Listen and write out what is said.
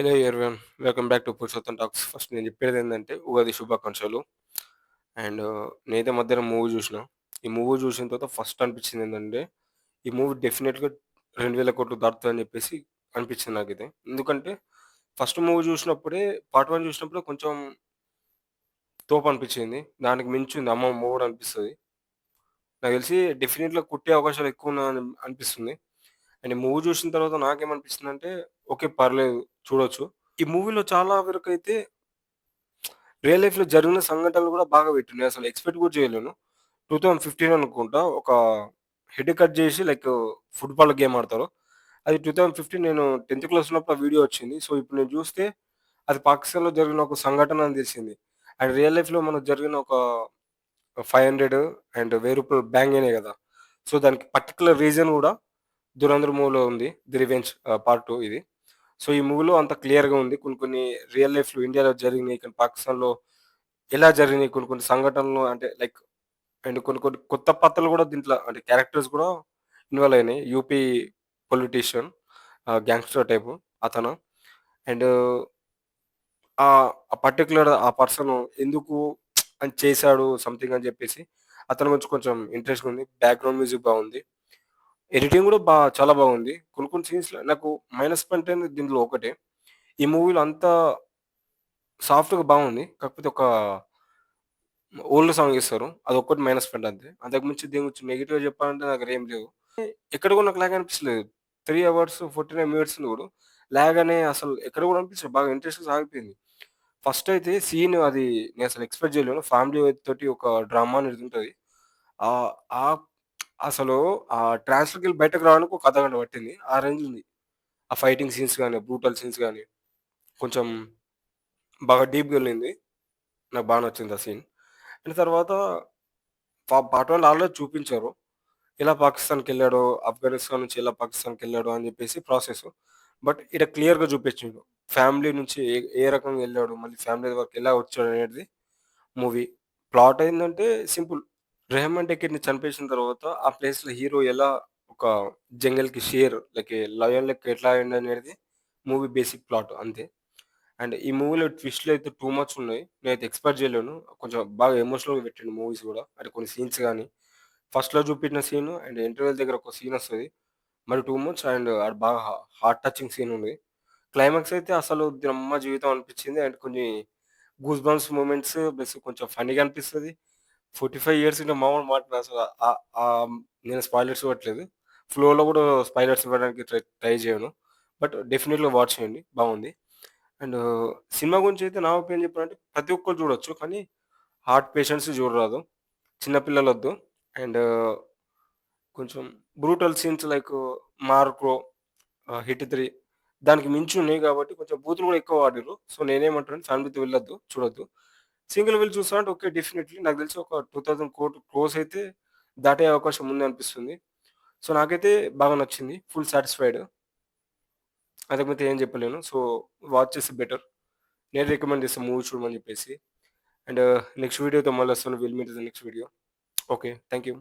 Hello everyone. Welcome back to Purushottam talks. First నేను చెప్పేదేందంటే ఉగాది శుభాకాంక్షలు. And నేనైతే మధ్యాహ్నం మూవీ చూసిన. ఈ మూవీ చూసిన తర్వాత ఫస్ట్ అనిపించిందేంటంటే, ఈ మూవీ డెఫినిట్‌గా 2000,00,00,000 దాటుతదని చెప్పేసి అనిపించింది నాకైతే. ఎందుకంటే ఫస్ట్ మూవీ చూసినప్పుడే పార్ట్ 1 చూసినప్పుడే కొంచెం తోపనిపించింది. దానికి మించుంది అమ్మో! మూవీ కూడా అనిపిస్తది. నాకు తెలిసి డెఫినిట్‌గా కొట్టే అవకాశాలు ఎక్కువున్నాయని అనిపిస్తుంది. అండ్ ఈ మూవీ చూసిన తర్వాత నాకేమనిపిస్తుందంటే, ఓకే. పర్లేదు చూడొచ్చు. ఈ మూవీలో చాలా వరకైతే రియల్ లైఫ్‌లో జరిగిన సంఘటనలు గూడా బాగా పెట్టిండు. నేనసలు ఎక్స్‌పెక్ట్ గూడా చేయలేను. 2015 అనుకుంటా ఒక హెడ్ కట్ జేసి ఫుట్‌బాల్ గేమ్ ఆడతారు. అది 2015 నేను 10థ్ క్లాస్ ఉన్నప్పుడు ఆ వీడియో వచ్చింది. సో, ఇప్పుడు నేను జూస్తే అది పాకిస్తాన్‌లో జరిగిన ఒక సంఘటన అని తెలిసింది. అండ్ రియల్ లైఫ్‌లో మనకు జరిగిన ఒక 500 అండ్ రూ. 1000 బ్యాంగ్ అయినాయి గదా! సో, దానికి పర్టిక్యులర్ రీజన్ గూడా 'ధురంధర్' మూవీలో ఉంది. 'ది రివెంజ్' పార్ట్ 2 ఇది. సో, ఈ మూవీలో అంతా క్లియర్‌గా ఉంది. కొన్ని కొన్ని రియల్ లైఫ్‌లో ఇండియాలో జరిగినయి, కానీ పాకిస్తాన్‌లో ఎలా జరిగినయి కొన్ని కొన్ని సంఘటనలు అంటే అండ్ కొన్ని కొన్ని కొత్త పాత్రలు గూడా దీంట్లో అంటే క్యారెక్టర్స్ గూడా ఇన్వాల్వ్ అయినాయి. యూపీ పొలిటీషియన్ గ్యాంగ్‌స్టర్ టైపు అతను. అండ్ ఆ పర్టిక్యులర్ ఆ పర్సన్ ఎందుకు అని చేశాడు సంథింగ్ అని జెప్పేసి అతని గురించి కొంచెం ఇంట్రెస్ట్‌గా ఉంది. బ్యాక్‌గ్రౌండ్ మ్యూజిక్ బాగుంది. ఎడిటింగ్ గూడా చాలా బాగుంది. కొన్ని కొన్ని సీన్స్‌లో నాకు మైనస్ పాయింట్ అయింది దీంట్లో ఒకటే. ఈ మూవీలో అంతా సాఫ్ట్‌గా బాగుంది. కాకపోతే ఒక ఓల్డ్ సాంగ్ ఇస్తారు. అదొక్కటి మైనస్ పాయింట్ అంతే. అంతకు మించి దీని గురించి నెగెటివ్‌గా చెప్పాలంటే నా దగ్గర ఏం లేవు. ఎక్కడ కూడా నాకు లాగ్ అనిపించలేదు. 3 అవర్స్ 49 మినిట్స్ ఉంది కూడా లాగ్ అనే అసలు ఎక్కడ కూడా అనిపించలేదు. బాగా ఇంట్రెస్ట్‌గా సాగిపోయింది. ఫస్ట్ అయితే సీన్ అది నేనసలు ఎక్స్‌పెక్ట్ చేయలేను. ఫ్యామిలీ తోటి ఒక డ్రామా అనేది ఉంటది. ఆహ్, ఆహ్, అసలు ఆ ట్రాన్స్‌లోకెళ్ళి బయటకి రావడానికి ఒక అర్ధగంట పట్టింది. ఆ రేంజ్ ఉంది. ఆ ఫైటింగ్ సీన్స్ గాని, బ్రూటల్ సీన్స్ గాని కొంచెం బాగా డీప్‌గా ఎళ్ళింది. నాకు బాగా నచ్చింది ఆ సీన్. అండ్ తర్వాత పార్ట్ 1 ఆల్రెడీ చూపించారు. ఎలా పాకిస్తాన్‌కెళ్ళాడో, ఆఫ్ఘనిస్తాన్ నుంచి ఎలా పాకిస్తాన్‌కెళ్ళాడో అని జెప్పేసి ప్రాసెస్. బట్ ఈడ క్లియర్‌గా చూపించిండు. ఫ్యామిలీ నుంచి ఏ ఏ రకంగా ఎళ్ళాడు, మళ్ళీ ఫ్యామిలీ వరకు ఎలా వచ్చాడనేది మూవీ. ప్లాట్ ఏందంటే సింపుల్. 'రెహమాన్ టేకర్‌ని' చంపేసిన తర్వాత ఆ ప్లేస్‌లో హీరో ఎలా ఒక జంగల్‌కి షేర్ లయన్ లెక్క ఎట్లా అయిండనేది మూవీ బేసిక్ ప్లాట్ అంతే. అండ్ ఈ మూవీలో ట్విస్ట్‌లయితే టూ మచ్ ఉన్నాయి. నేనైతే ఎక్స్‌పెక్ట్ చేయలేను. కొంచెం బాగా ఎమోషనల్‌గా పెట్టిండు మూవీస్ గూడా. అంటే కొన్ని సీన్స్ గాని, ఫస్ట్‌లో చూపెట్టిన సీను అండ్ ఇంటర్వెల్ దగ్గర ఒక సీనొస్తది. మరి టూ మచ్ అండ్ అది బాగా హార్ట్ టచింగ్ సీన్ ఉంది. క్లైమాక్స్ అయితే అసలు దీనమ్మ జీవితం అనిపించింది. అండ్ కొన్ని గూస్ బంప్స్ మూమెంట్స్ ప్లస్ కొంచెం ఫన్నీగా అనిపిస్తది. 45 ఇయర్స్ ఇంక మామూలు మాట అసల నేను స్పాయిలర్స్ ఇవ్వట్లేదు. ఫ్లోలో గూడా స్పాయిలర్స్ ఇవ్వడానికి ట్రై చేయను. బట్ డెఫినిట్‌గా వాచ్ చేయండి. బాగుంది. అండ్ సినిమా గురించయితే నా ఒపీనియన్ చెప్పాలంటే ప్రతి ఒక్కరు చూడొచ్చు. కానీ హార్ట్ పేషెంట్స్ చూడరాదు. చిన్న పిల్లలొద్దు. అండ్ కొంచెం బ్రూటల్ సీన్స్ 'మార్కో', 'హిట్ 3' దానికి మించి ఉన్నాయి కాబట్టి కొంచెం బూతులు గూడా ఎక్కువ వాడిర్రు. సో, నేనేమంటానంటే ఫ్యామిలీతో వెళ్ళొద్దు, చూడొద్దు. సింగిల్ వెళ్లి చూసావంటే ఓకే. డెఫినైట్‌లీ నాకు తెలిసి ఒక 2000 క్రోర్స్ అయితే దాటే అవకాశం ఉందనిపిస్తుంది. సో, నాకైతే బాగా నచ్చింది. Full satisfied. అంతకుమించి ఏం చెప్పలేను. సో, వాచ్ చేస్తే బెటర్. నేను రికమెండ్ చేస్తా మూవీ చూడమని చెప్పేసి. అండ్ నెక్స్ట్ వీడియోతో మళ్ళొస్తాను. Will meet in the next video. Okay. Thank you.